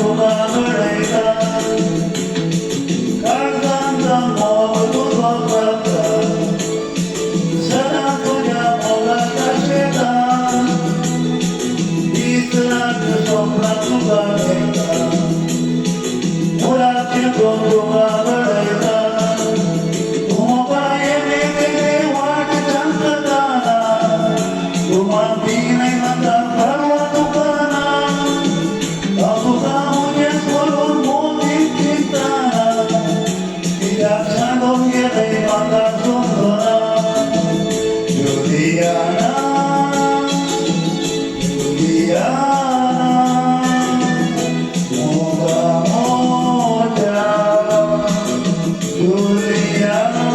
तुका घडयता काळजांचा मोग तुझो करता सदा तुझ्या मोगाच्या शेतात तीच रात स्वप्नात तुका घेता मुलाचे दोन तुका घडयता तू मोबाये वेगळे वाट सांगताना तुम्हा तीनही म्हणता परवा तुकाना तुका मुझे सोडून मोठी चिंताना तिच्यात सांडून गेलंय माता समजना जुलियाना जुलियाना मोगा मोठ्या Juliana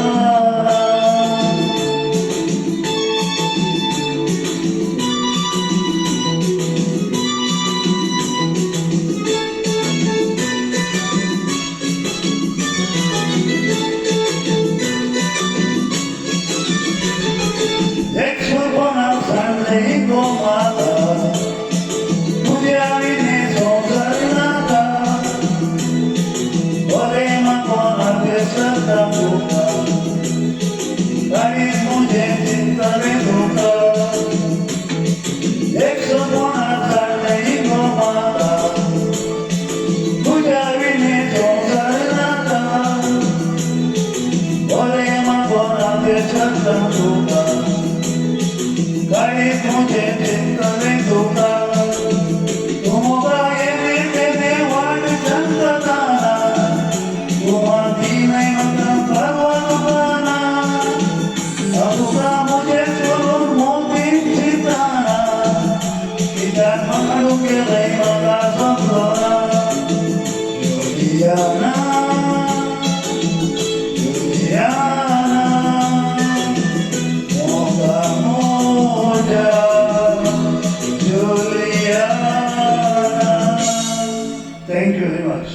Sunday go mata, tujhe aine sogar nata, ore makona desata puta, kari mujhe chintare dhuka. Ek sopna Sunday go mata, tujhe aine sogar nata, ore makona desata puta. Kari mujhe chintare dhuka, tum gaye mere vaad chandana, tumha deenai mata parva tukana, abuka mujhe chorun moti chitana, kijan makaru ke lai mata samdana, Juliana, Juliana, moga moja, Juliana. Thank you very much.